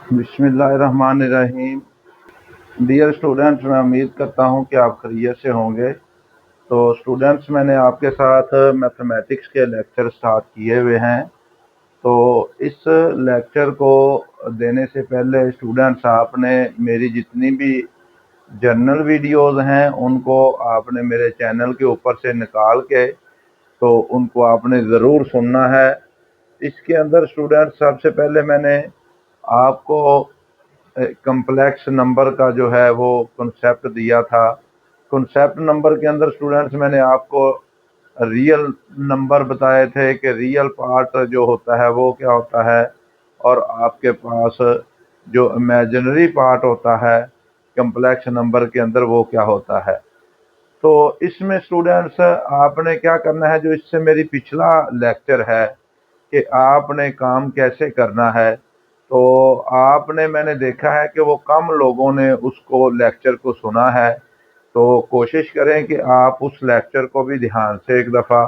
बिस्मिल्लाहिर्रहमानिर्रहीम। Dear students, मैं उम्मीद करता हूं कि आप खैरियत से होंगे। तो स्टूडेंट्स, मैंने आपके साथ मैथमेटिक्स के लेक्चर स्टार्ट किए हुए हैं। तो इस लेक्चर को देने से पहले स्टूडेंट्स, आपने मेरी जितनी भी जर्नल वीडियोस हैं उनको आपने मेरे चैनल के ऊपर से निकाल के तो उनको आपने ज़रूर सुनना है। इसके अंदर स्टूडेंट्स, सबसे पहले मैंने आपको कम्प्लेक्स नंबर का जो है वो कॉन्सेप्ट दिया था। कॉन्सेप्ट नंबर के अंदर स्टूडेंट्स, मैंने आपको रियल नंबर बताए थे कि रियल पार्ट जो होता है वो क्या होता है, और आपके पास जो इमेजिनरी पार्ट होता है कम्प्लेक्स नंबर के अंदर वो क्या होता है। तो इसमें स्टूडेंट्स, आपने क्या करना है, जो इससे मेरी पिछला लेक्चर है कि आपने काम कैसे करना है, तो आपने मैंने देखा है कि वो कम लोगों ने उसको लेक्चर को सुना है। तो कोशिश करें कि आप उस लेक्चर को भी ध्यान से एक दफ़ा,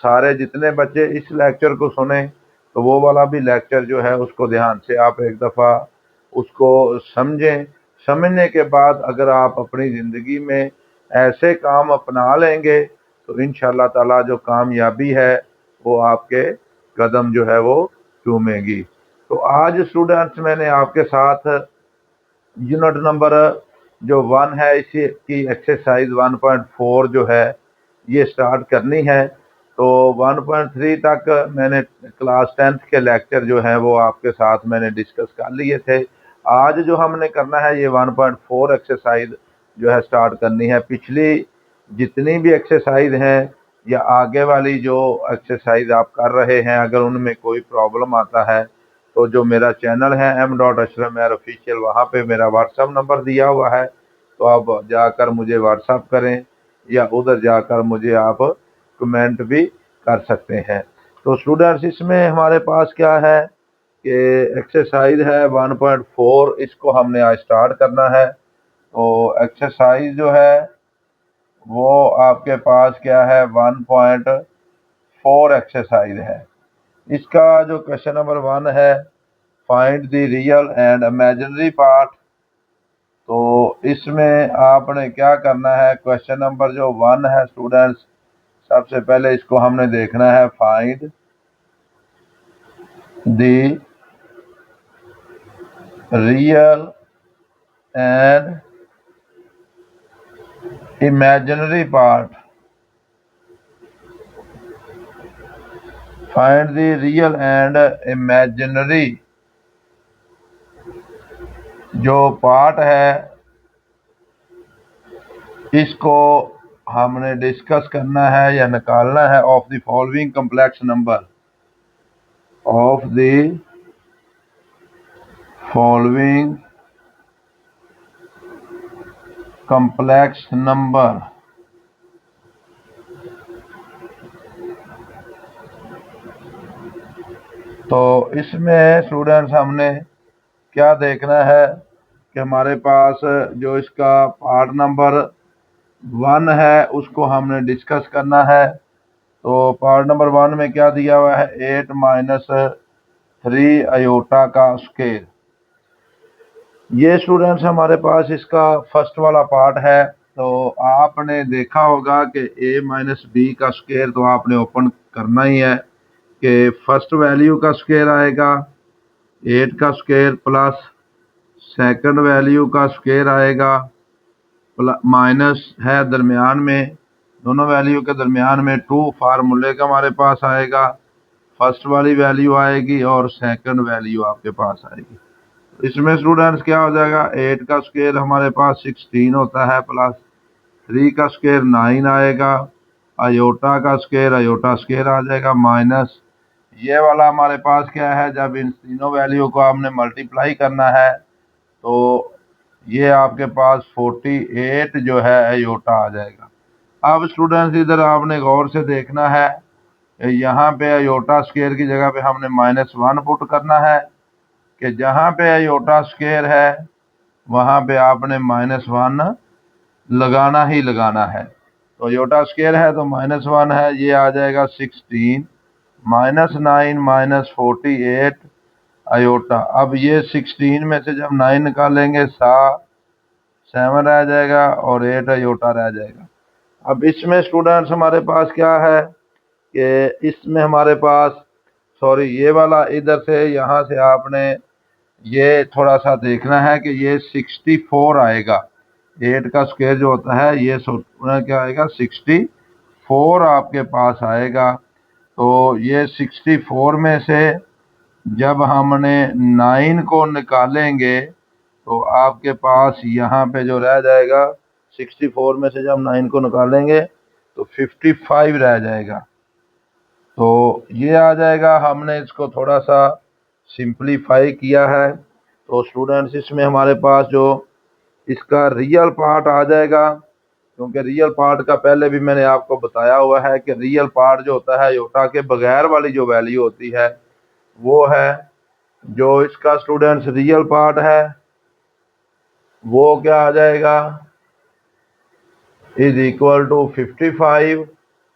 सारे जितने बच्चे इस लेक्चर को सुने तो वो वाला भी लेक्चर जो है उसको ध्यान से आप एक दफ़ा उसको समझें। समझने के बाद अगर आप अपनी ज़िंदगी में ऐसे काम अपना लेंगे तो इंशाअल्लाह ताला जो कामयाबी है वो आपके कदम जो है वो चूमेगी। तो आज स्टूडेंट्स, मैंने आपके साथ यूनिट नंबर जो 1 है इसी की एक्सरसाइज 1.4 जो है ये स्टार्ट करनी है। तो 1.3 तक मैंने क्लास 10th के लेक्चर जो है वो आपके साथ मैंने डिस्कस कर लिए थे। आज जो हमने करना है ये 1.4 एक्सरसाइज जो है स्टार्ट करनी है। पिछली जितनी भी एक्सरसाइज हैं या आगे वाली जो एक्सरसाइज आप कर रहे हैं, अगर उनमें कोई प्रॉब्लम आता है तो जो मेरा चैनल है m.ashraf ऑफिशियल, वहाँ पे मेरा व्हाट्सअप नंबर दिया हुआ है, तो आप जाकर मुझे व्हाट्सअप करें या उधर जाकर मुझे आप कमेंट भी कर सकते हैं। तो स्टूडेंट्स, इसमें हमारे पास क्या है कि एक्सरसाइज है 1.4, इसको हमने आज स्टार्ट करना है। तो एक्सरसाइज जो है वो आपके पास क्या है, 1.4 एक्सरसाइज है। इसका जो क्वेश्चन नंबर 1 है, find the real and imaginary part. तो इसमें आपने क्या करना है, क्वेश्चन नंबर जो 1 है स्टूडेंट्स, सबसे पहले इसको हमने देखना है, find the real and imaginary part. Find the real and imaginary जो पार्ट है इसको हमने डिस्कस करना है या निकालना है of the following complex number, of the following complex number. तो इसमें स्टूडेंट्स हमने क्या देखना है कि हमारे पास जो इसका पार्ट नंबर 1 है उसको हमने डिस्कस करना है। तो पार्ट नंबर 1 में क्या दिया हुआ है, 8 माइनस 3 आयोटा का स्क्वायर। ये स्टूडेंट्स हमारे पास इसका फर्स्ट वाला पार्ट है। तो आपने देखा होगा कि a माइनस बी का स्क्वायर तो आपने ओपन करना ही है कि फर्स्ट वैल्यू का स्क्वायर आएगा 8 का स्क्वायर, प्लस सेकंड वैल्यू का स्क्वायर आएगा, माइनस है दरमियान में, दोनों वैल्यू के दरमियान में 2 फार्मूले का हमारे पास आएगा। फर्स्ट वाली वैल्यू आएगी और सेकंड वैल्यू आपके पास आएगी। इसमें स्टूडेंट्स क्या हो जाएगा, 8 का स्क्वायर हमारे पास 16 होता है, प्लस 3 का स्क्वायर 9 आएगा, आयोटा स्क्वायर आ जाएगा, माइनस ये वाला हमारे पास क्या है, जब इन तीनों वैल्यू को आपने मल्टीप्लाई करना है तो ये आपके पास 48 जो है आयोटा आ जाएगा। अब स्टूडेंट्स, इधर आपने गौर से देखना है, यहाँ पे आयोटा स्क्वायर की जगह पे हमने -1 पुट करना है कि जहाँ पे आयोटा स्क्वायर है वहाँ पे आपने -1 लगाना ही लगाना है। तो आयोटा स्क्वायर है तो -1 है, ये आ जाएगा 16, -9 -48 अयोटा। अब ये 16 में से जब 9 निकालेंगे 7 रह जाएगा और 8 अयोटा रह जाएगा। अब इसमें स्टूडेंट्स हमारे पास क्या है कि इसमें हमारे पास सॉरी ये वाला इधर से यहाँ से आपने ये थोड़ा सा देखना है कि ये 64 आएगा। 8 का स्क्वायर जो होता है ये क्या आएगा 64 आपके पास आएगा। तो ये 64 में से जब हमने 9 को निकालेंगे तो आपके पास यहाँ पे जो रह जाएगा 64 में से जब 9 को निकालेंगे तो 55 रह जाएगा। तो ये आ जाएगा। हमने इसको थोड़ा सा सिंप्लीफाई किया है। तो स्टूडेंट्स इसमें हमारे पास जो इसका रियल पार्ट आ जाएगा, क्योंकि रियल पार्ट का पहले भी मैंने आपको बताया हुआ है कि रियल पार्ट जो होता है अयोटा के बगैर वाली जो वैल्यू होती है वो है, जो इसका स्टूडेंट्स रियल पार्ट है वो क्या आ जाएगा इज इक्वल टू 55,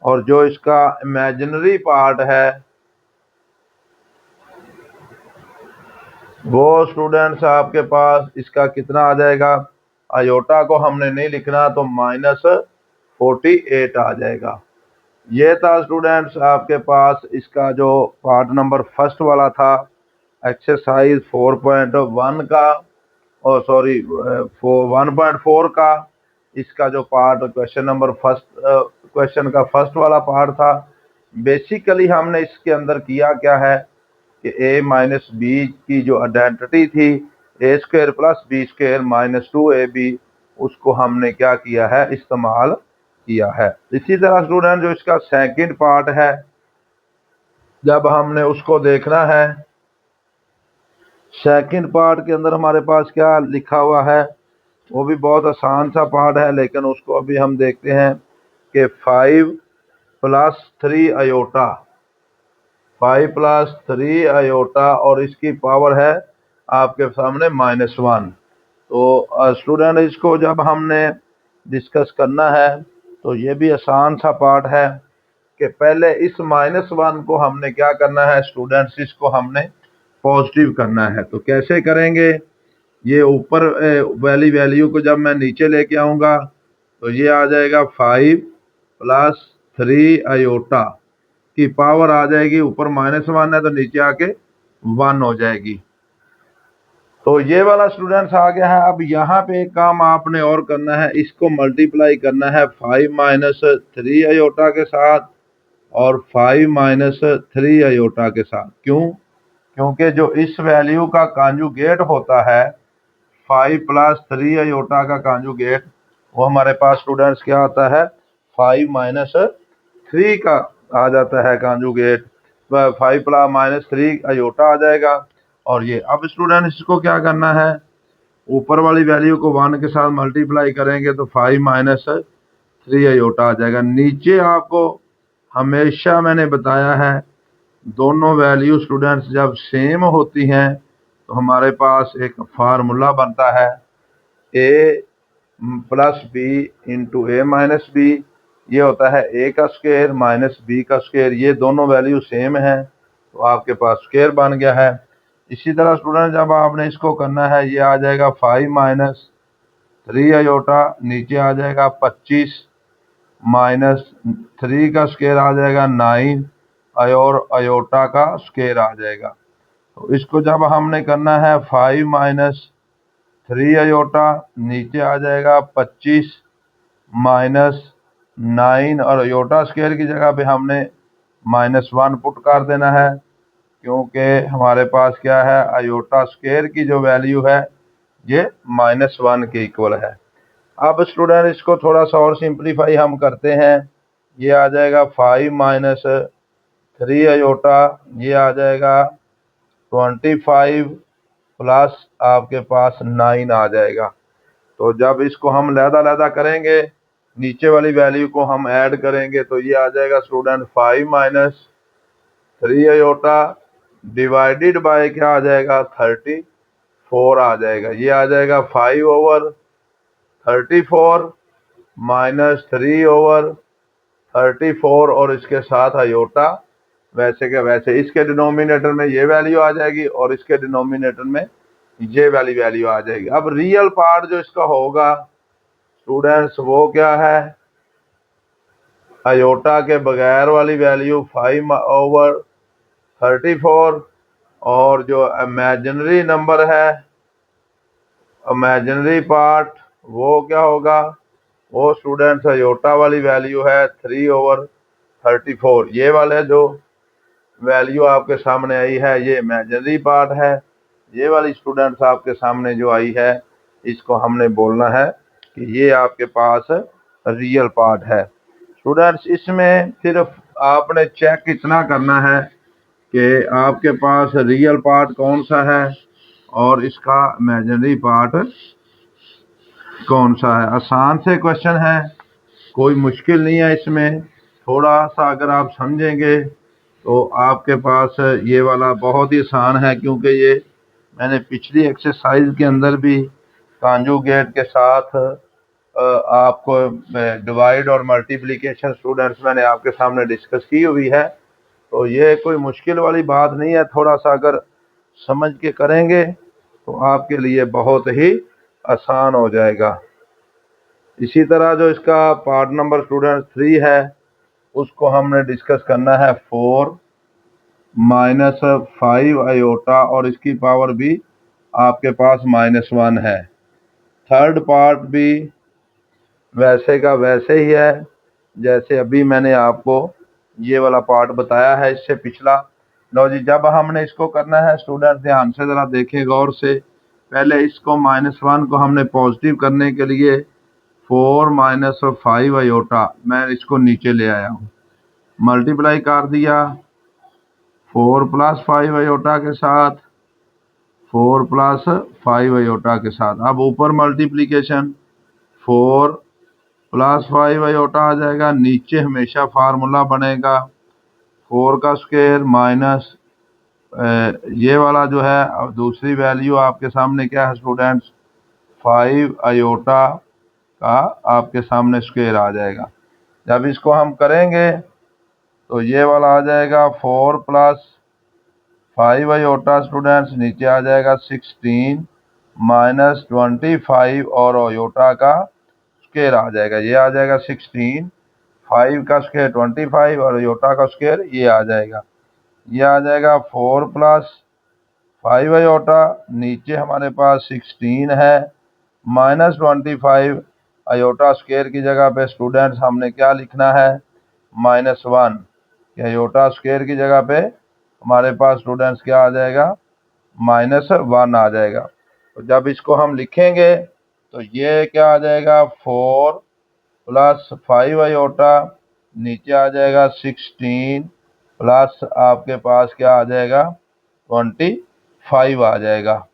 और जो इसका इमेजिनरी पार्ट है वो स्टूडेंट्स आपके पास इसका कितना आ जाएगा। अयोटा को हमने नहीं लिखना तो -48 आ जाएगा। ये था स्टूडेंट्स आपके पास इसका जो पार्ट नंबर फर्स्ट वाला था एक्सरसाइज 4.1 का, और सॉरी 1.4 का। इसका जो पार्ट क्वेश्चन का फर्स्ट वाला पार्ट था। बेसिकली हमने इसके अंदर किया क्या है कि a माइनस बी की जो आइडेंटिटी थी a square plus B square -2ab, उसको हमने क्या किया है इस्तेमाल किया है। इसी तरह स्टूडेंट जो इसका सेकंड पार्ट है जब हमने उसको देखना है, सेकंड पार्ट के अंदर हमारे पास क्या लिखा हुआ है वो भी बहुत आसान सा पार्ट है, लेकिन उसको अभी हम देखते हैं कि 5 + 3 अयोटा, 5 + 3 अयोटा और इसकी पावर है आपके सामने -1। तो स्टूडेंट इसको जब हमने डिस्कस करना है तो ये भी आसान सा पार्ट है कि पहले इस -1 को हमने क्या करना है स्टूडेंट्स, इसको हमने पॉजिटिव करना है। तो कैसे करेंगे, ये ऊपर वाली वैल्यू को जब मैं नीचे लेके आऊँगा तो ये आ जाएगा 5 + 3 अयोटा की पावर आ जाएगी, ऊपर -1 है तो नीचे आके 1 हो जाएगी। तो ये वाला स्टूडेंट्स आ गया है। अब यहाँ पे एक काम आपने और करना है, इसको मल्टीप्लाई करना है 5 - 3 अयोटा के साथ और 5 - 3 अयोटा के साथ। क्यों? क्योंकि जो इस वैल्यू का कॉन्जुगेट होता है 5 + 3 अयोटा का कॉन्जुगेट, वो हमारे पास स्टूडेंट्स क्या आता है 5 - 3 का आ जाता है कॉन्जुगेट। 5 - 3 अयोटा आ जाएगा। और ये अब स्टूडेंट इसको क्या करना है, ऊपर वाली वैल्यू को 1 के साथ मल्टीप्लाई करेंगे तो 5 - 3 अयोटा आ जाएगा। नीचे आपको हमेशा मैंने बताया है दोनों वैल्यू स्टूडेंट्स जब सेम होती हैं तो हमारे पास एक फार्मूला बनता है a + b × a - b, ये होता है a का स्क्वायर -b का स्क्वायर। ये दोनों वैल्यू सेम है तो आपके पास स्क्वायर बन गया है। इसी तरह स्टूडेंट जब आपने इसको करना है ये आ जाएगा 5 - 3 अयोटा, नीचे आ जाएगा 25 -3 का स्क्वायर आ जाएगा 9 और अयोटा का स्क्वायर आ जाएगा। तो इसको जब हमने करना है 5 - 3 अयोटा, नीचे आ जाएगा 25 -9 और अयोटा स्क्वायर की जगह पे हमने -1 पुट कर देना है, क्योंकि हमारे पास क्या है अयोटा स्क्वायर की जो वैल्यू है ये -1 के इक्वल है। अब स्टूडेंट इसको थोड़ा सा और सिंप्लीफाई हम करते हैं। ये आ जाएगा 5 - 3 अयोटा, ये आ जाएगा 25 प्लस आपके पास 9 आ जाएगा। तो जब इसको हम लहदा करेंगे नीचे वाली वैल्यू को हम ऐड करेंगे तो ये आ जाएगा स्टूडेंट 5 - 3 अयोटा डिवाइडेड बाय क्या आ जाएगा 34 आ जाएगा। ये आ जाएगा 5/34 -3/34 और इसके साथ अयोटा वैसे के वैसे इसके डिनोमिनेटर में ये वैल्यू आ जाएगी और इसके डिनोमिनेटर में ये वाली वैल्यू आ जाएगी। अब रियल पार्ट जो इसका होगा स्टूडेंट्स वो क्या है, आयोटा के बगैर वाली वैल्यू 5/34 और जो इमेजिनरी नंबर है इमेजिनरी पार्ट वो क्या होगा, वो स्टूडेंट्स आयोटा वाली वैल्यू है 3/34। ये वाले जो वैल्यू आपके सामने आई है ये इमेजिनरी पार्ट है, ये वाली स्टूडेंट्स आपके सामने जो आई है इसको हमने बोलना है कि ये आपके पास रियल पार्ट है। स्टूडेंट्स इसमें सिर्फ आपने चेक इतना करना है कि आपके पास रियल पार्ट कौन सा है और इसका इमेजिनरी पार्ट कौन सा है। आसान से क्वेश्चन है, कोई मुश्किल नहीं है इसमें, थोड़ा सा अगर आप समझेंगे तो आपके पास ये वाला बहुत ही आसान है, क्योंकि ये मैंने पिछली एक्सरसाइज के अंदर भी कॉन्जुगेट के साथ आपको डिवाइड और मल्टीप्लिकेशन स्टूडेंट्स मैंने आपके सामने डिस्कस की हुई है, तो ये कोई मुश्किल वाली बात नहीं है। थोड़ा सा अगर समझ के करेंगे तो आपके लिए बहुत ही आसान हो जाएगा। इसी तरह जो इसका पार्ट नंबर स्टूडेंट 3 है उसको हमने डिस्कस करना है 4 माइनस 5 आयोटा और इसकी पावर भी आपके पास -1 है। थर्ड पार्ट भी वैसे का वैसे ही है जैसे अभी मैंने आपको ये वाला पार्ट बताया है इससे पिछला। लो जी, जब हमने इसको करना है स्टूडेंट ध्यान से ज़रा देखें गौर से, पहले इसको -1 को हमने पॉजिटिव करने के लिए 4 माइनस 5 आयोटा मैं इसको नीचे ले आया हूँ, मल्टीप्लाई कर दिया 4 प्लस 5 आयोटा के साथ 4 प्लस 5 आयोटा के साथ। अब ऊपर मल्टीप्लीकेशन 4 प्लस 5 आयोटा आ जाएगा, नीचे हमेशा फार्मूला बनेगा 4 का स्क्वायर माइनस ये वाला जो है। अब दूसरी वैल्यू आपके सामने क्या है स्टूडेंट्स, 5 आयोटा का आपके सामने स्क्वायर आ जाएगा। जब इसको हम करेंगे तो ये वाला आ जाएगा 4 प्लस 5 आयोटा स्टूडेंट्स, नीचे आ जाएगा 16 माइनस 25 और आयोटा का स्क्वायर आ जाएगा, ये आ जाएगा 16, 5 का स्क्वायर 25 और आयोटा का स्क्वायर ये आ जाएगा। ये आ जाएगा 4 प्लस 5 आयोटा, नीचे हमारे पास 16 है माइनस 25 आयोटा स्क्वायर की जगह पे स्टूडेंट्स हमने क्या लिखना है -1, आयोटा स्क्वायर की जगह पे हमारे पास स्टूडेंट्स क्या आ जाएगा -1 आ जाएगा। तो जब इसको हम लिखेंगे तो ये क्या आ जाएगा 4 प्लस 5 आयोटा, नीचे आ जाएगा 16 प्लस आपके पास क्या आ जाएगा 25 आ जाएगा।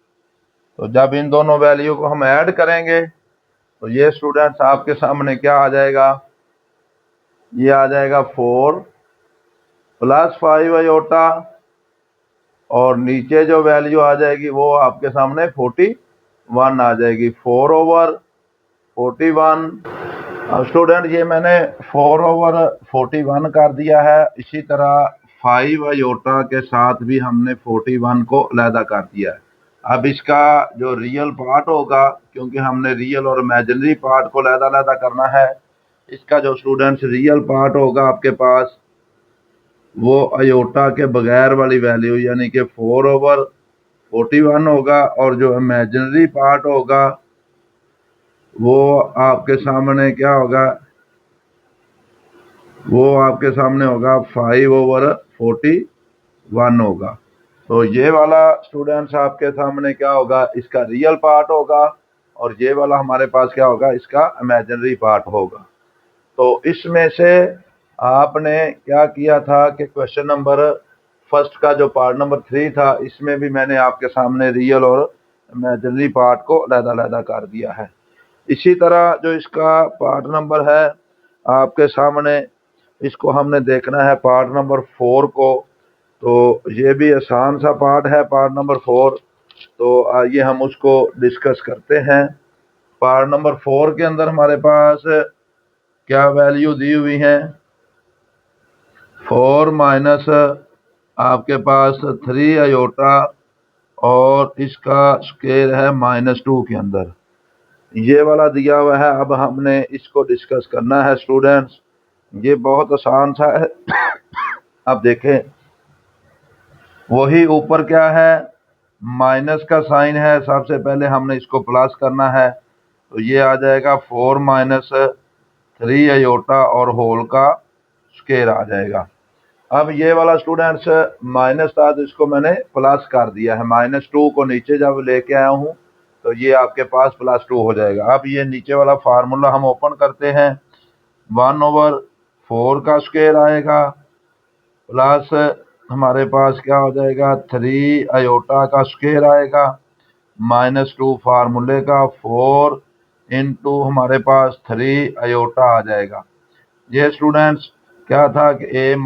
तो जब इन दोनों वैल्यू को हम ऐड करेंगे तो ये स्टूडेंट्स आपके सामने क्या आ जाएगा, ये आ जाएगा 4 प्लस 5 आयोटा और नीचे जो वैल्यू आ जाएगी वो आपके सामने 41 आ जाएगी, 4/41। अब स्टूडेंट ये मैंने 4/41 कर दिया है, इसी तरह 5 आयोटा के साथ भी हमने 41 को अलहदा कर दिया है। अब इसका जो रियल पार्ट होगा, क्योंकि हमने रियल और इमेजिनरी पार्ट को अलहदा करना है, इसका जो स्टूडेंट्स रियल पार्ट होगा आपके पास वो आयोटा के बगैर वाली वैल्यू यानी कि 4/41 होगा और जो इमेजिनरी पार्ट होगा वो आपके सामने क्या होगा, वो आपके सामने होगा 5/41 होगा। तो ये वाला स्टूडेंट्स आपके सामने क्या होगा, इसका रियल पार्ट होगा और ये वाला हमारे पास क्या होगा, इसका इमेजिनरी पार्ट होगा। तो इसमें से आपने क्या किया था कि क्वेश्चन नंबर फर्स्ट का जो पार्ट नंबर 3 था इसमें भी मैंने आपके सामने रियल और इमेजिनरी पार्ट को अलहदा कर दिया है। इसी तरह जो इसका पार्ट नंबर है आपके सामने, इसको हमने देखना है पार्ट नंबर 4 को। तो ये भी आसान सा पार्ट है पार्ट नंबर 4, तो आइए हम उसको डिस्कस करते हैं। पार्ट नंबर 4 के अंदर हमारे पास क्या वैल्यू दी हुई है, 4 माइनस आपके पास 3 आयोटा और इसका स्क्वायर है -2 के अंदर, ये वाला दिया हुआ है। अब हमने इसको डिस्कस करना है स्टूडेंट्स, ये बहुत आसान सा है। अब देखें, वही ऊपर क्या है, माइनस का साइन है, सबसे पहले हमने इसको प्लस करना है, तो ये आ जाएगा 4 - 3 आयोटा और होल का स्क्वायर आ जाएगा। अब ये वाला स्टूडेंट्स माइनस था तो इसको मैंने प्लस कर दिया है, -2 को नीचे जब लेके आया हूँ तो ये आपके पास +2 हो जाएगा। अब ये नीचे वाला फार्मूला हम ओपन करते हैं, 1/4 का स्क्वायर आएगा प्लस हमारे पास क्या हो जाएगा, 3 आयोटा का स्क्वायर आएगा, -2 फार्मूले का, 4 इंटू हमारे पास 3 आयोटा आ जाएगा। ये स्टूडेंट्स क्या था कि a -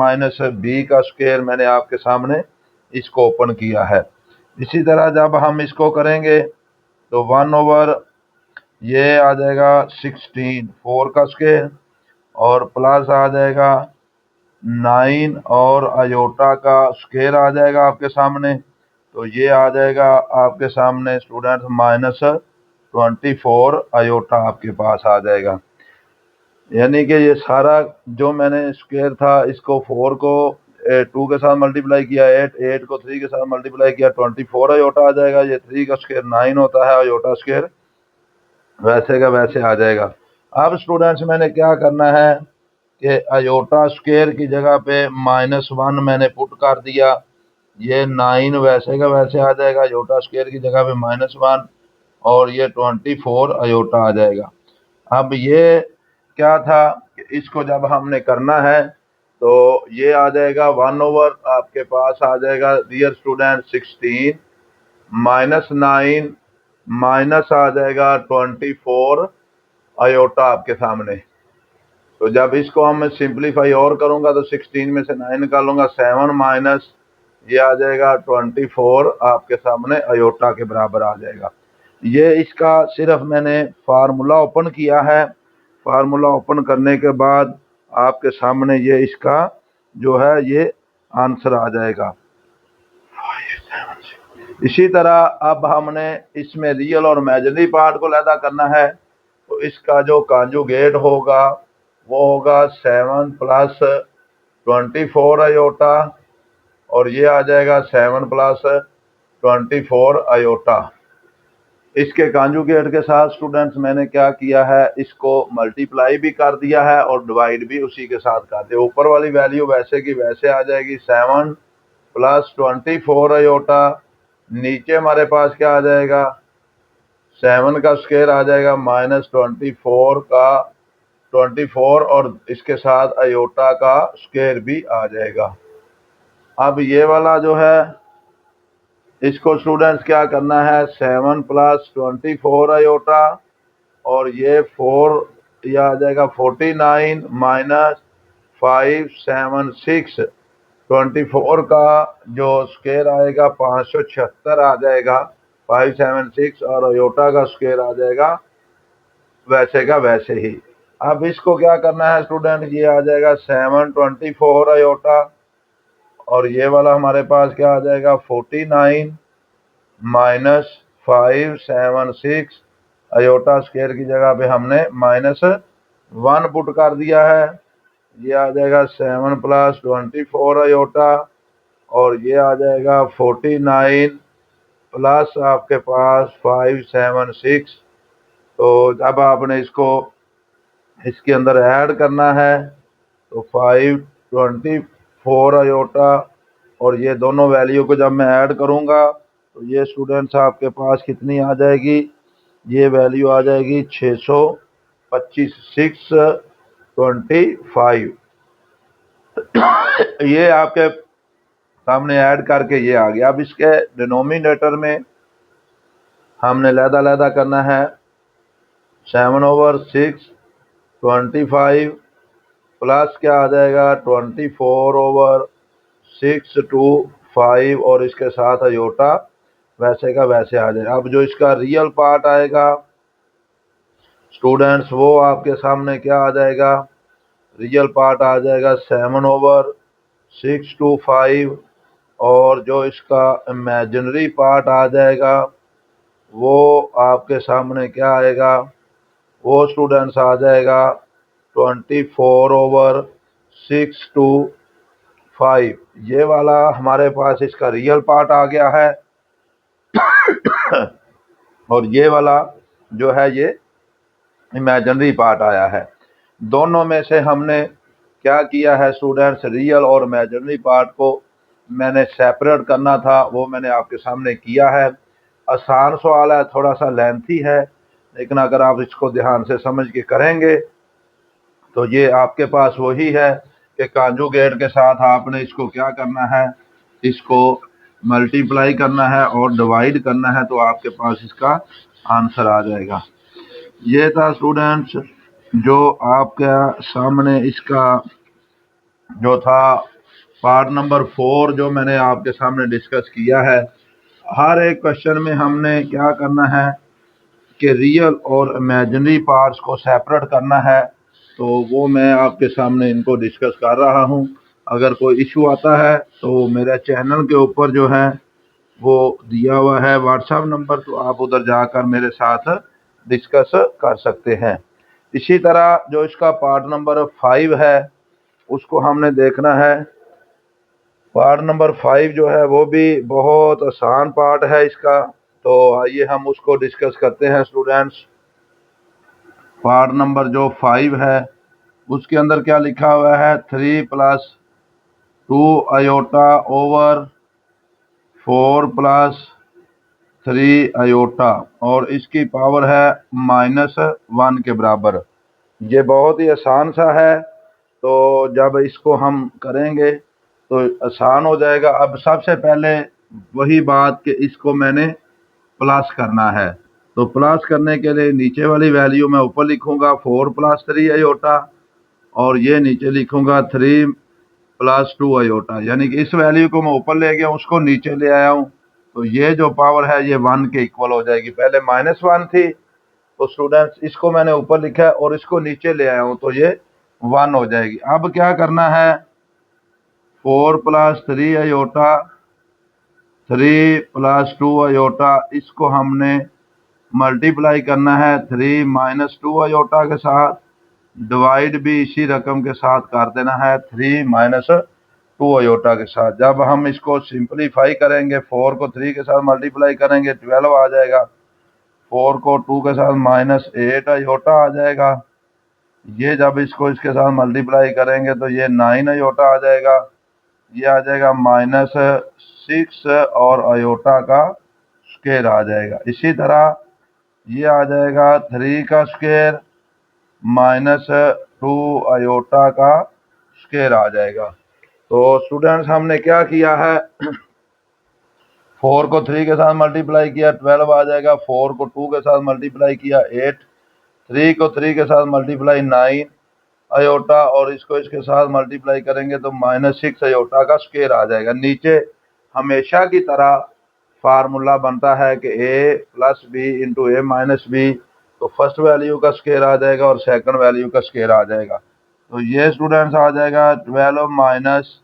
b का स्क्वायर मैंने आपके सामने इसको ओपन किया है। इसी तरह जब हम इसको करेंगे तो 1/, ये आ जाएगा 16 4 का स्क्वायर और प्लस आ जाएगा 9 और आयोटा का स्क्वायर आ जाएगा आपके सामने, तो ये आ जाएगा आपके सामने स्टूडेंट्स -24 आयोटा आपके पास आ जाएगा। यानी कि ये सारा जो मैंने स्क्वायर था, इसको 4 को 2 के साथ मल्टीप्लाई किया, 8 को 3 के साथ मल्टीप्लाई किया, 24 आयोटा आ जाएगा। ये 3 का स्क्वायर 9 होता है, आयोटा स्क्वायर वैसे का वैसे आ जाएगा। अब स्टूडेंट्स मैंने क्या करना है कि आयोटा स्क्वायर की जगह पे -1 मैंने पुट कर दिया, ये 9 वैसे का वैसे आ जाएगा, आयोटा स्क्वायर की जगह पे -1 और ये 24 आयोटा आ जाएगा। अब ये क्या था कि इसको जब हमने करना है तो ये आ जाएगा 1/, आपके पास आ जाएगा डियर स्टूडेंट 16 -9 माइनस आ जाएगा 24 आयोटा आपके सामने। तो जब इसको हम सिंप्लीफाई और करूंगा तो 16 में से 9 निकालूंगा, 7 माइनस ये आ जाएगा 24 आपके सामने आयोटा के बराबर आ जाएगा। ये इसका सिर्फ मैंने फार्मूला ओपन किया है, फार्मूला ओपन करने के बाद आपके सामने ये इसका जो है ये आंसर आ जाएगा। इसी तरह अब हमने इसमें रियल और इमेजिनरी पार्ट को अलहदा करना है, तो इसका जो कॉन्जुगेट होगा वो होगा 7 + 24 आयोटा और ये आ जाएगा 7 + 24 आयोटा। इसके कॉन्जुगेट के साथ स्टूडेंट्स मैंने क्या किया है, इसको मल्टीप्लाई भी कर दिया है और डिवाइड भी उसी के साथ कर दिया। ऊपर वाली वैल्यू वैसे की वैसे आ जाएगी, 7 + 24 आयोटा, नीचे हमारे पास क्या आ जाएगा, 7 का स्क्वायर आ जाएगा -24 का 24 और इसके साथ आयोटा का स्क्वायर भी आ जाएगा। अब ये वाला जो है इसको स्टूडेंट्स क्या करना है, 7 + 24 आयोटा और ये 4 ये आ जाएगा 49 - 576, 24 का जो स्क्वायर आएगा 576 आ जाएगा, 576 और आयोटा का स्क्वायर आ जाएगा वैसे का वैसे ही। अब इसको क्या करना है स्टूडेंट, ये आ जाएगा 7 24 आयोटा और ये वाला हमारे पास क्या आ जाएगा 49 - 576 आयोटा स्क्वायर की जगह पे हमने -1 पुट कर दिया है, ये आ जाएगा 7 + 24 आयोटा और ये आ जाएगा 49 प्लस आपके पास 576। तो जब आपने इसको इसके अंदर ऐड करना है तो 524 आयोटा और ये दोनों वैल्यू को जब मैं ऐड करूंगा तो ये स्टूडेंट्स आपके पास कितनी आ जाएगी, ये वैल्यू आ जाएगी 625 625। ये आपके सामने ऐड करके ये आ गया। अब इसके डिनोमिनेटर में हमने लहदा करना है, 7/6 25 प्लस क्या आ जाएगा 24/6 to 5 और इसके साथ आयोटा वैसे का वैसे आ जाएगा। अब जो इसका रियल पार्ट आएगा स्टूडेंट्स वो आपके सामने क्या आ जाएगा, रियल पार्ट आ जाएगा 7/6 to 5 और जो इसका इमेजिनरी पार्ट आ जाएगा वो आपके सामने क्या आएगा, वो स्टूडेंट्स आ जाएगा 24/6/5। ये वाला हमारे पास इसका रियल पार्ट आ गया है और ये वाला जो है ये इमेजिनरी पार्ट आया है। दोनों में से हमने क्या किया है स्टूडेंट्स, रियल और इमेजिनरी पार्ट को मैंने सेपरेट करना था, वो मैंने आपके सामने किया है। आसान सवाल है, थोड़ा सा लेंथी है, लेकिन अगर आप इसको ध्यान से समझ के करेंगे तो ये आपके पास वही है कि कांजुगेट के साथ आपने इसको क्या करना है, इसको मल्टीप्लाई करना है और डिवाइड करना है, तो आपके पास इसका आंसर आ जाएगा। ये था स्टूडेंट्स जो आपके सामने इसका जो था पार्ट नंबर 4 जो मैंने आपके सामने डिस्कस किया है। हर एक क्वेश्चन में हमने क्या करना है कि रियल और इमेजिनरी पार्ट्स को सेपरेट करना है, तो वो मैं आपके सामने इनको डिस्कस कर रहा हूँ। अगर कोई इशू आता है तो मेरे चैनल के ऊपर जो है वो दिया हुआ है व्हाट्सएप नंबर, तो आप उधर जाकर मेरे साथ डिस्कस कर सकते हैं। इसी तरह जो इसका पार्ट नंबर 5 है उसको हमने देखना है। पार्ट नंबर 5 जो है वो भी बहुत आसान पार्ट है इसका, तो आइए हम उसको डिस्कस करते हैं स्टूडेंट्स। पार्ट नंबर जो 5 है उसके अंदर क्या लिखा हुआ है, 3+2 आयोटा ओवर 4+3 आयोटा और इसकी पावर है -1 के बराबर। ये बहुत ही आसान सा है, तो जब इसको हम करेंगे तो आसान हो जाएगा। अब सबसे पहले वही बात कि इसको मैंने प्लस करना है, तो प्लस करने के लिए नीचे वाली वैल्यू मैं ऊपर लिखूंगा 4+3 आयोटा और ये नीचे लिखूंगा 3+2 आयोटा, यानी कि इस वैल्यू को मैं ऊपर ले गया उसको नीचे ले आया हूँ, तो ये जो पावर है ये 1 के इक्वल हो जाएगी। पहले -1 थी तो स्टूडेंट्स इसको मैंने ऊपर लिखा है और इसको नीचे ले आया हूँ तो ये 1 हो जाएगी। अब क्या करना है, 4+3 आयोटा 3+2 आयोटा इसको हमने मल्टीप्लाई करना है 3-2 आयोटा के साथ, डिवाइड भी इसी रकम के साथ कर देना है 3-2 आयोटा के साथ। जब हम इसको सिंपलीफाई करेंगे 4 को 3 के साथ मल्टीप्लाई करेंगे 12 आ जाएगा, 4 को 2 के साथ -8 आयोटा आ जाएगा, ये जब इसको इसके साथ मल्टीप्लाई करेंगे तो ये 9 आयोटा आ जाएगा, ये आ जाएगा -6 और आयोटा का स्क्वायर आ जाएगा। इसी तरह ये आ जाएगा 3 का स्क्वायर -2 आयोटा का स्क्वायर आ जाएगा। तो स्टूडेंट्स हमने क्या किया है, 4 को 3 के साथ मल्टीप्लाई किया 12 आ जाएगा, 4 को 2 के साथ मल्टीप्लाई किया 8, 3 को 3 के साथ मल्टीप्लाई 9 आयोटा और इसको इसके साथ मल्टीप्लाई करेंगे तो -6 आयोटा का स्क्वायर आ जाएगा। नीचे हमेशा की तरह फार्मूला बनता है कि a+b इंटू a-b, तो फर्स्ट वैल्यू का स्क्वायर आ जाएगा और सेकंड वैल्यू का स्क्वायर आ जाएगा। तो ये स्टूडेंट्स आ जाएगा 12 माइनस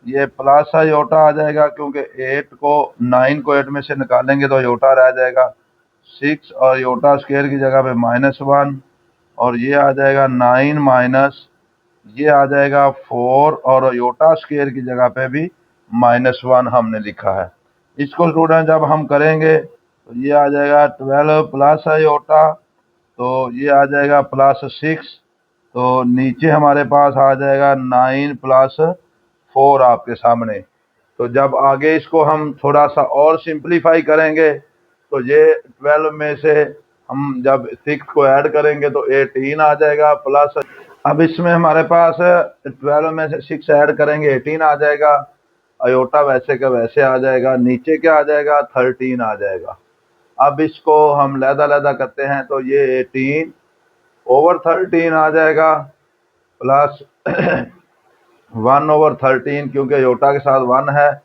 ये प्लस आयोटा आ जाएगा, क्योंकि 9 को 8 में से निकालेंगे तो आयोटा रह जाएगा, 6 और आयोटा स्क्वायर की जगह पे -1 और ये आ जाएगा 9 माइनस ये आ जाएगा 4 और आयोटा स्क्वायर की जगह पे भी -1 हमने लिखा है। इसको स्टूडेंट जब हम करेंगे तो ये आ जाएगा 12 प्लस आयोटा, तो ये आ जाएगा +6, तो नीचे हमारे पास आ जाएगा 9 + 4 आपके सामने। तो जब आगे इसको हम थोड़ा सा और सिंप्लीफाई करेंगे तो ये 12 में से हम जब 6 को ऐड करेंगे तो 18 आ जाएगा प्लस, अब इसमें हमारे पास 12 में से 6 ऐड करेंगे 18 आ जाएगा, आयोटा वैसे का वैसे आ जाएगा, नीचे क्या आ जाएगा 13 आ जाएगा। अब इसको हम लहदा करते हैं तो ये 18/13 आ जाएगा प्लस 1/13, क्योंकि आयोटा के साथ 1 है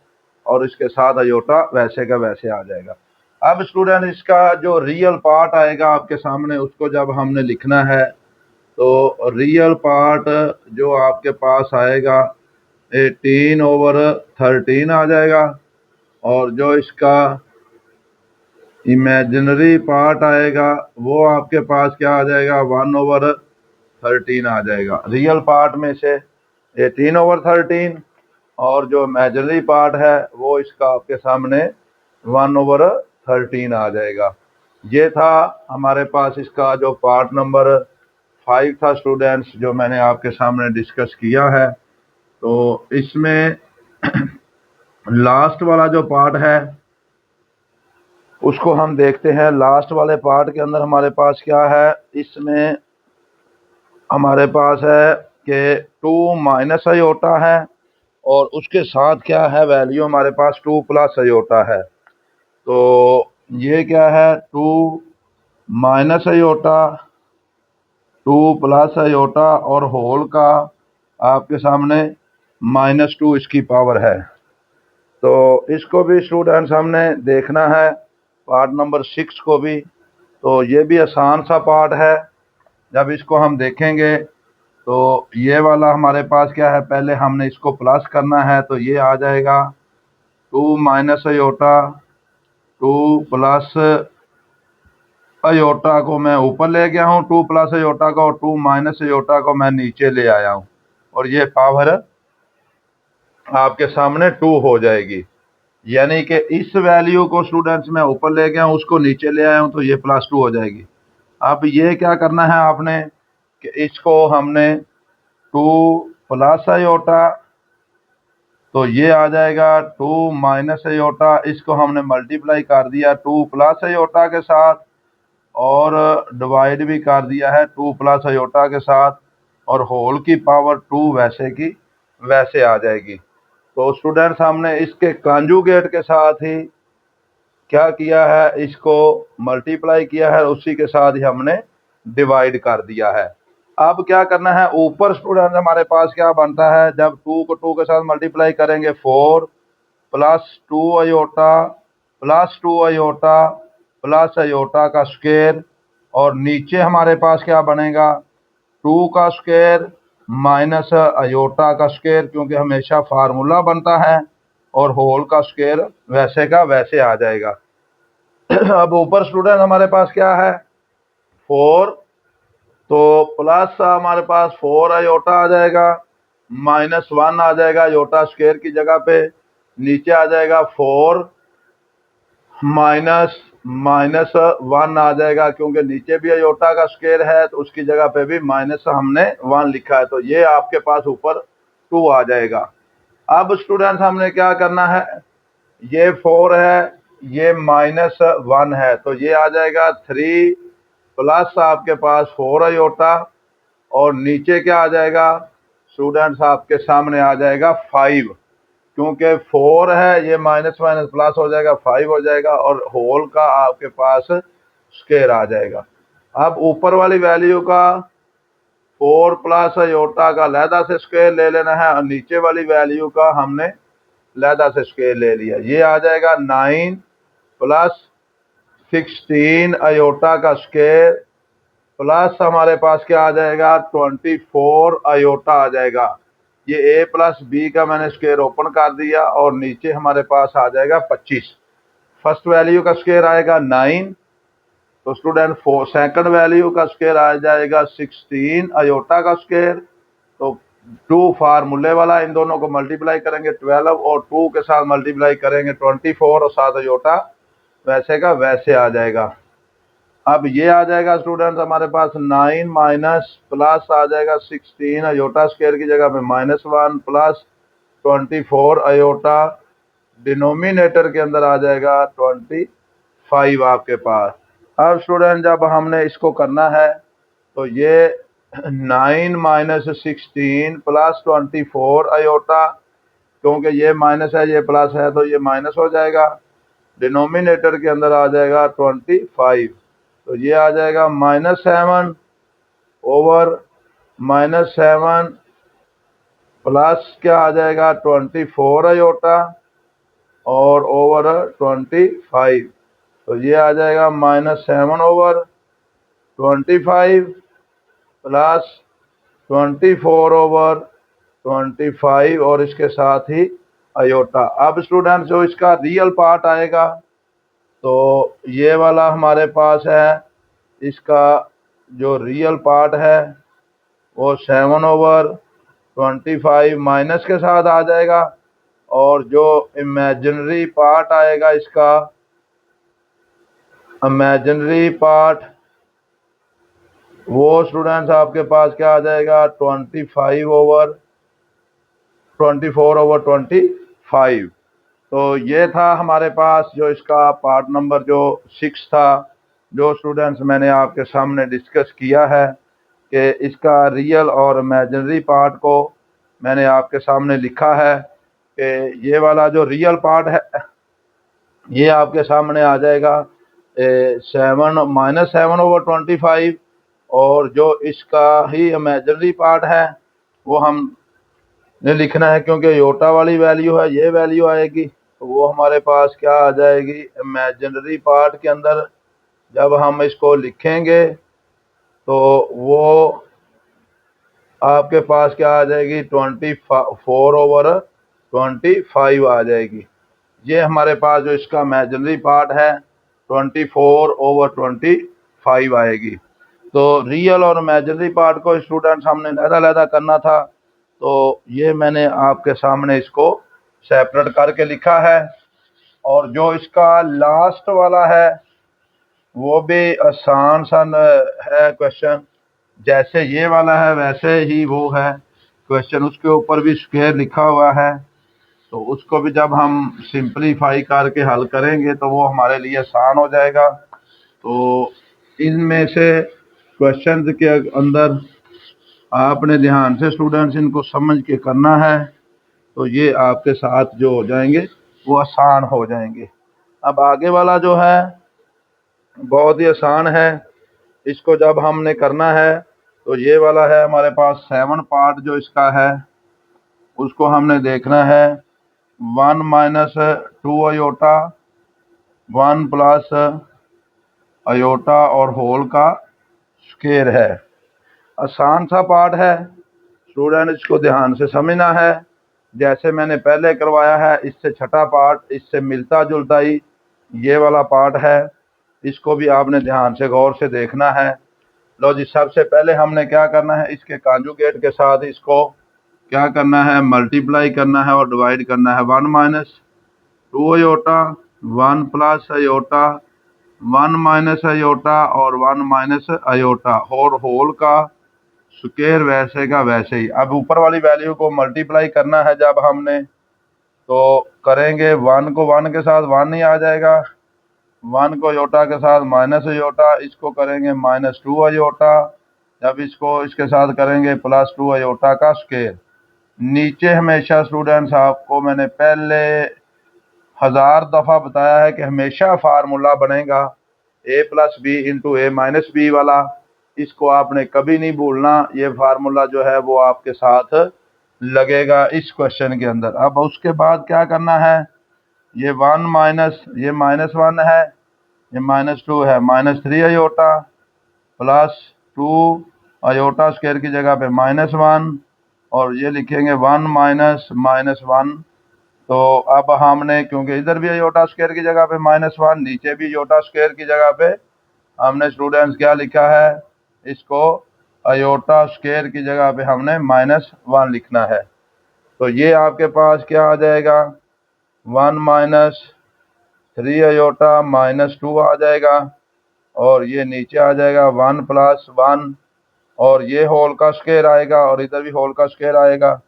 और इसके साथ आयोटा वैसे का वैसे आ जाएगा। अब स्टूडेंट इसका जो रियल पार्ट आएगा आपके सामने उसको जब हमने लिखना है तो रियल पार्ट जो आपके पास आएगा 18/13 आ जाएगा, और जो इसका इमेजिनरी पार्ट आएगा वो आपके पास क्या आ जाएगा, 1/13 आ जाएगा। रियल पार्ट में से 18/13 और जो इमेजिनरी पार्ट है वो इसका आपके सामने 1/13 आ जाएगा। ये था हमारे पास इसका जो पार्ट नंबर 5 था स्टूडेंट्स, जो मैंने आपके सामने डिस्कस किया है। तो इसमें लास्ट वाला जो पार्ट है उसको हम देखते हैं। लास्ट वाले पार्ट के अंदर हमारे पास क्या है, इसमें हमारे पास है कि 2 माइनस आयोटा है, और उसके साथ क्या है वैल्यू हमारे पास 2 प्लस आयोटा है। तो ये क्या है, 2 माइनस आयोटा, 2 प्लस आयोटा और होल का आपके सामने -2 इसकी पावर है। तो इसको भी स्टूडेंट्स हमने देखना है, पार्ट नंबर 6 को भी। तो ये भी आसान सा पार्ट है। जब इसको हम देखेंगे तो ये वाला हमारे पास क्या है, पहले हमने इसको प्लस करना है, तो ये आ जाएगा 2 माइनस आयोटा, 2 प्लस आयोटा को मैं ऊपर ले गया हूँ, 2 प्लस आयोटा को, और 2 माइनस आयोटा को मैं नीचे ले आया हूँ, और ये पावर आपके सामने 2 हो जाएगी। यानी कि इस वैल्यू को स्टूडेंट्स मैं ऊपर ले गया हूँ, उसको नीचे ले आया हूँ, तो ये +2 हो जाएगी। अब ये क्या करना है आपने कि इसको हमने 2 प्लस आयोटा, तो ये आ जाएगा 2 माइनस आयोटा, इसको हमने मल्टीप्लाई कर दिया 2 प्लस आयोटा के साथ, और डिवाइड भी कर दिया है 2 प्लस आयोटा के साथ, और होल की पावर 2 वैसे की वैसे आ जाएगी। तो स्टूडेंट्स हमने इसके कॉन्जुगेट के साथ ही क्या किया है, इसको मल्टीप्लाई किया है, उसी के साथ ही हमने डिवाइड कर दिया है। अब क्या करना है, ऊपर स्टूडेंट हमारे पास क्या बनता है, जब 2 को 2 के साथ मल्टीप्लाई करेंगे 4 plus 2 iota plus 2 iota plus iota का स्क्वायर, और नीचे हमारे पास क्या बनेगा, 2 का स्क्वायर माइनस आयोटा का स्क्वायर, क्योंकि हमेशा फार्मूला बनता है, और होल का स्क्वायर वैसे का वैसे आ जाएगा। अब ऊपर स्टूडेंट हमारे पास क्या है, 4, तो प्लस हमारे पास 4 आयोटा आ जाएगा, -1 आ जाएगा आयोटा स्क्वायर की जगह पे, नीचे आ जाएगा 4 माइनस -1 आ जाएगा, क्योंकि नीचे भी आयोटा का स्क्वायर है, तो उसकी जगह पे भी माइनस हमने 1 लिखा है, तो ये आपके पास ऊपर 2 आ जाएगा। अब स्टूडेंट्स हमने क्या करना है, ये 4 है, ये -1 है, तो ये आ जाएगा 3 प्लस आपके पास 4 आयोटा, और नीचे क्या आ जाएगा स्टूडेंट्स, आपके सामने आ जाएगा 5, क्योंकि 4 है, ये माइनस माइनस प्लस हो जाएगा, 5 हो जाएगा, और होल का आपके पास स्क्वायर आ जाएगा। अब ऊपर वाली वैल्यू का 4 प्लस आयोटा का लहदा से स्क्वायर ले लेना है, और नीचे वाली वैल्यू का हमने लहदा से स्क्वायर ले लिया। ये आ जाएगा 9 प्लस 16 आयोटा का स्क्वायर, प्लस हमारे पास क्या आ जाएगा, 24 आयोटा आ जाएगा। ये a प्लस बी का मैंने स्क्वायर ओपन कर दिया, और नीचे हमारे पास आ जाएगा 25। फर्स्ट वैल्यू का स्क्वायर आएगा 9, तो स्टूडेंट सेकंड वैल्यू का स्क्वायर आ जाएगा 16 आयोटा का स्क्वायर। तो 2 फार्मूले वाला, इन दोनों को मल्टीप्लाई करेंगे 12, और 2 के साथ मल्टीप्लाई करेंगे 24, और 7 आयोटा वैसे का वैसे आ जाएगा। अब ये आ जाएगा स्टूडेंट्स हमारे पास 9 माइनस प्लस आ जाएगा 16 आयोटा स्क्वायर की जगह पे -1 प्लस 24 आयोटा, डिनोमिनेटर के अंदर आ जाएगा 25 आपके पास। अब स्टूडेंट जब हमने इसको करना है, तो ये 9 माइनस 16 प्लस 24 आयोटा, क्योंकि ये माइनस है ये प्लस है, तो ये माइनस हो जाएगा, डिनोमिनेटर के अंदर आ जाएगा 25, तो ये आ जाएगा -7 ओवर -7 प्लस क्या आ जाएगा 24 आयोटा, और ओवर 25, तो ये आ जाएगा -7 ओवर 25 प्लस 24 ओवर 25 और इसके साथ ही आयोटा। अब स्टूडेंट जो इसका रियल पार्ट आएगा तो ये वाला हमारे पास है, इसका जो रियल पार्ट है वो 7/25 माइनस के साथ आ जाएगा, और जो इमेजिनरी पार्ट आएगा इसका, इमेजिनरी पार्ट वो स्टूडेंट्स आपके पास क्या आ जाएगा, 24/25। तो ये था हमारे पास जो इसका पार्ट नंबर जो 6 था, जो स्टूडेंट्स मैंने आपके सामने डिस्कस किया है कि इसका रियल और इमेजिनरी पार्ट को मैंने आपके सामने लिखा है कि ये वाला जो रियल पार्ट है ये आपके सामने आ जाएगा 7/25, और जो इसका ही इमेजिनरी पार्ट है वो हमने लिखना है, क्योंकि योटा वाली वैल्यू है, ये वैल्यू आएगी, तो वो हमारे पास क्या आ जाएगी इमेजिनरी पार्ट के अंदर। जब हम इसको लिखेंगे तो वो आपके पास क्या आ जाएगी, 24/25 आ जाएगी। ये हमारे पास जो इसका इमेजिनरी पार्ट है 24/25 आएगी। तो रियल और इमेजिनरी पार्ट को स्टूडेंट्स हमने अलग-अलग करना था, तो ये मैंने आपके सामने इसको सेपरेट करके लिखा है। और जो इसका लास्ट वाला है वो भी आसान सा है क्वेश्चन, जैसे ये वाला है वैसे ही वो है क्वेश्चन, उसके ऊपर भी स्क्वायर लिखा हुआ है, तो उसको भी जब हम सिंपलीफाई करके हल करेंगे तो वो हमारे लिए आसान हो जाएगा। तो इनमें से क्वेश्चंस के अंदर आपने ध्यान से स्टूडेंट्स इनको समझ के करना है, तो ये आपके साथ जो हो जाएंगे वो आसान हो जाएंगे। अब आगे वाला जो है बहुत ही आसान है, इसको जब हमने करना है तो ये वाला है हमारे पास 7 पार्ट जो इसका है उसको हमने देखना है 1 - 2 अयोटा 1 प्लस अयोटा और होल का स्क्वायर है। आसान सा पार्ट है स्टूडेंट, इसको ध्यान से समझना है। जैसे मैंने पहले करवाया है इससे छठा पार्ट इससे मिलता जुलता ही ये वाला पार्ट है, इसको भी आपने ध्यान से गौर से देखना है। लो जी, सबसे पहले हमने क्या करना है, इसके कॉन्जुगेट के साथ इसको क्या करना है, मल्टीप्लाई करना है और डिवाइड करना है। 1 - 2 अयोटा 1 प्लस अयोटा 1 - अयोटा और 1 - अयोटा और होल का स्क्वायर वैसे का वैसे ही। अब ऊपर वाली वैल्यू को मल्टीप्लाई करना है जब हमने, तो करेंगे 1 को 1 के साथ 1 ही आ जाएगा, 1 को अयोटा के साथ माइनस अयोटा, इसको करेंगे -2 अयोटा, जब इसको इसके साथ करेंगे +2 अयोटा का स्क्वायर। नीचे हमेशा स्टूडेंट्स आपको मैंने पहले 1000 दफ़ा बताया है कि हमेशा फार्मूला बनेगा a+b × a - b वाला, इसको आपने कभी नहीं भूलना। ये फार्मूला जो है वो आपके साथ लगेगा इस क्वेश्चन के अंदर। अब उसके बाद क्या करना है, ये 1 माइनस ये -1 है, ये -2 है, -3 अयोटा +2 अयोटा स्क्वायर की जगह पे -1, और ये लिखेंगे 1 -1। तो अब हमने, क्योंकि इधर भी अयोटा स्क्वायर की जगह पे -1, नीचे भी अयोटा स्क्वायर की जगह पे हमने स्टूडेंट्स क्या लिखा है, इसको अयोटा स्क्वायर की जगह पे हमने -1 लिखना है। तो ये आपके पास क्या आ जाएगा, 1 - 3 अयोटा -2 आ जाएगा, और ये नीचे आ जाएगा 1 + 1, और ये होल का स्क्वायर आएगा और इधर भी होल का स्क्वायर आएगा,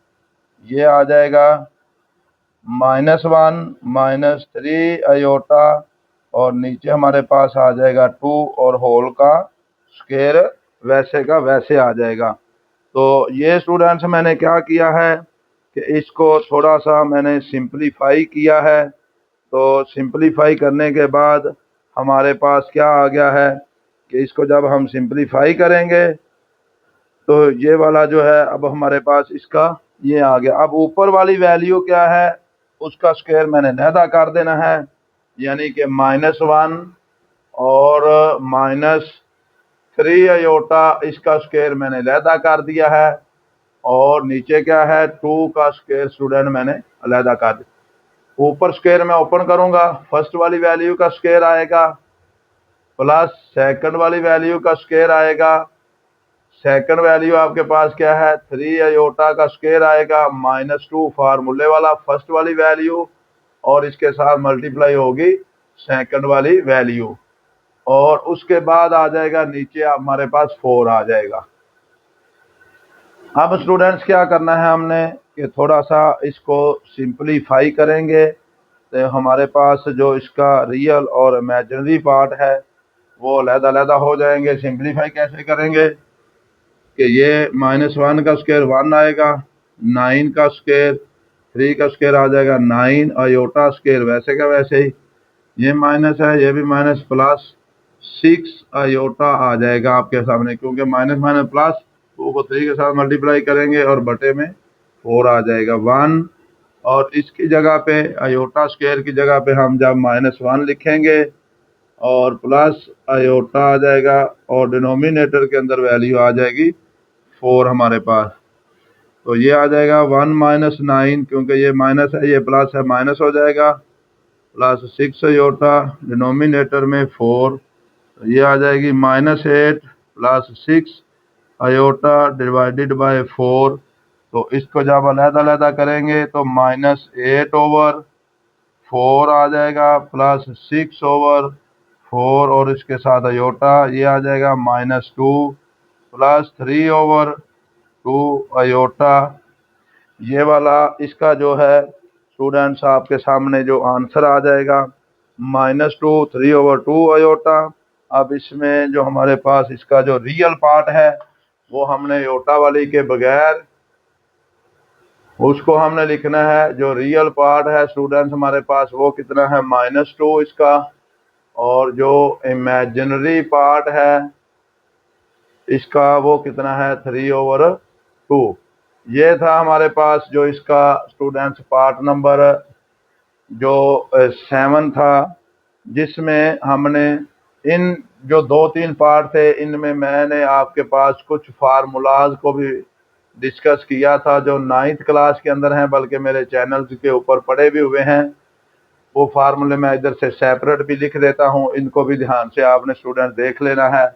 ये आ जाएगा -1 - 3 अयोटा, और नीचे हमारे पास आ जाएगा 2 और होल का स्क्वायर वैसे का वैसे आ जाएगा। तो ये स्टूडेंट्स मैंने क्या किया है कि इसको थोड़ा सा मैंने सिंपलीफाई किया है। तो सिंपलीफाई करने के बाद हमारे पास क्या आ गया है कि इसको जब हम सिंपलीफाई करेंगे तो ये वाला जो है अब हमारे पास इसका ये आ गया। अब ऊपर वाली वैल्यू क्या है, उसका स्क्वायर मैंने लहदा कर देना है, यानी कि -1 और -3 अयोटा, इसका स्क्वायर मैंने लहदा कर दिया है। और नीचे क्या है 2 का स्क्वायर स्टूडेंट मैंने अलहदा कर दिया। ऊपर स्क्वायर मैं ओपन करूंगा, फर्स्ट वाली वैल्यू का स्क्वायर आएगा प्लस सेकंड वाली वैल्यू का स्क्वायर आएगा। सेकंड वैल्यू आपके पास क्या है 3 आयोटा का स्क्वायर आएगा -2 फार्मूले वाला फर्स्ट वाली वैल्यू, और इसके साथ मल्टीप्लाई होगी सेकंड वाली वैल्यू, और उसके बाद आ जाएगा नीचे हमारे पास 4 आ जाएगा। अब स्टूडेंट्स क्या करना है हमने कि थोड़ा सा इसको सिंपलीफाई करेंगे, तो हमारे पास जो इसका रियल और इमेजिनरी पार्ट है वो अलग-अलग हो जाएंगे। सिंपलीफाई कैसे करेंगे कि ये -1 का स्क्वायर 1 आएगा, 9 का स्क्वायर 3 का स्क्वायर आ जाएगा 9 आयोटा स्क्वायर वैसे का वैसे ही, ये माइनस है ये भी माइनस, प्लस 6 आयोटा आ जाएगा आपके सामने, क्योंकि माइनस माइनस प्लस 2 को 3 के साथ मल्टीप्लाई करेंगे और बटे में 4 आ जाएगा 1, और इसकी जगह पे आयोटा स्क्वायर की जगह पे हम जब -1 लिखेंगे और प्लस आयोटा आ जाएगा और डिनोमिनेटर के अंदर वैल्यू आ जाएगी 4 हमारे पास, तो ये आ जाएगा 1 - 9, क्योंकि ये माइनस है ये प्लस है माइनस हो जाएगा, प्लस 6 आयोटा डिनोमिनेटर में 4, तो ये आ जाएगी -8 प्लस 6 आयोटा डिवाइडेड बाय 4, तो इसको जब अलग-अलग करेंगे तो -8/4 आ जाएगा प्लस 6/4, और इसके साथ आयोटा ये आ जाएगा -2 प्लस 3/2 आयोटा। ये वाला इसका जो है स्टूडेंट्स आपके सामने जो आंसर आ जाएगा -2 3/2 आयोटा। अब इसमें जो हमारे पास इसका जो रियल पार्ट है वो हमने आयोटा वाली के बगैर उसको हमने लिखना है। जो रियल पार्ट है स्टूडेंट्स हमारे पास वो कितना है -2 इसका, और जो इमेजिनरी पार्ट है इसका वो कितना है 3/2। ये था हमारे पास जो इसका स्टूडेंट्स पार्ट नंबर जो 7 था, जिसमें हमने इन जो 2-3 पार्ट थे इनमें मैंने आपके पास कुछ फार्मूलाज को भी डिस्कस किया था जो 9th क्लास के अंदर हैं, बल्कि मेरे चैनल के ऊपर पड़े भी हुए हैं। वो फार्मूले मैं इधर से सेपरेट भी लिख देता हूँ, इनको भी ध्यान से आपने स्टूडेंट देख लेना है।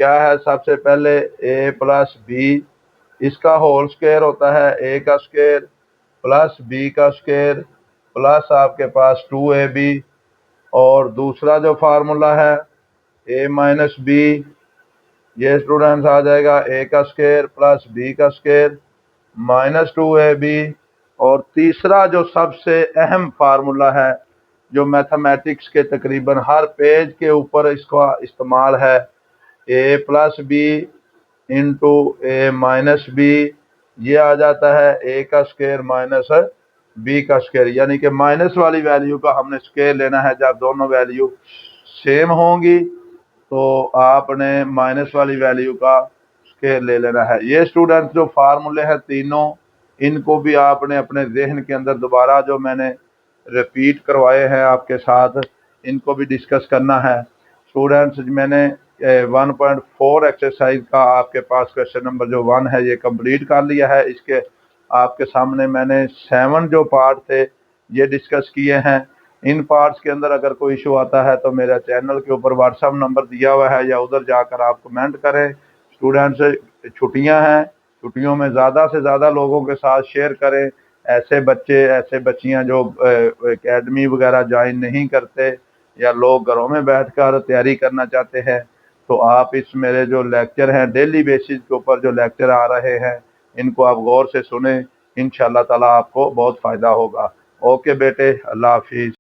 क्या है सबसे पहले a + b, इसका होल स्क्वायर होता है a का स्क्वायर प्लस b का स्क्वायर प्लस आपके पास 2ab, और दूसरा जो फार्मूला है a - b, ये स्टूडेंट्स आ जाएगा a का स्क्वायर प्लस b का स्क्वायर -2ab, और तीसरा जो सबसे अहम फार्मूला है जो मैथमेटिक्स के तकरीबन हर पेज के ऊपर इसका इस्तेमाल है, a + b into a - b, ये आ जाता है a का स्क्वायर माइनस b का स्क्वायर, यानी कि माइनस वाली वैल्यू का हमने स्क्वायर लेना है। जब दोनों वैल्यू सेम होंगी तो आपने माइनस वाली वैल्यू का स्क्वायर ले लेना है। ये स्टूडेंट्स जो फार्मूले हैं तीनों, इनको भी आपने अपने जहन के अंदर दोबारा जो मैंने रिपीट करवाए हैं आपके साथ, इनको भी डिस्कस करना है। स्टूडेंट्स मैंने 1.4 एक्सरसाइज का आपके पास क्वेश्चन नंबर जो 1 है ये कंप्लीट कर लिया है। इसके आपके सामने मैंने 7 जो पार्ट थे ये डिस्कस किए हैं। इन पार्ट्स के अंदर अगर कोई इशू आता है तो मेरा चैनल के ऊपर व्हाट्सएप नंबर दिया हुआ है, या उधर जाकर आप कमेंट करें। स्टूडेंट्स छुट्टियां हैं, छुट्टियों में ज़्यादा से ज़्यादा लोगों के साथ शेयर करें। ऐसे बच्चे ऐसे बच्चियां जो एकेडमी वगैरह ज्वाइन नहीं करते या लोग घरों में बैठकर तैयारी करना चाहते हैं, तो आप इस मेरे जो लेक्चर हैं डेली बेसिस के ऊपर जो लेक्चर आ रहे हैं इनको आप गौर से सुने, इंशाल्लाह ताला आपको बहुत फ़ायदा होगा। ओके बेटे, अल्लाह हाफिज़।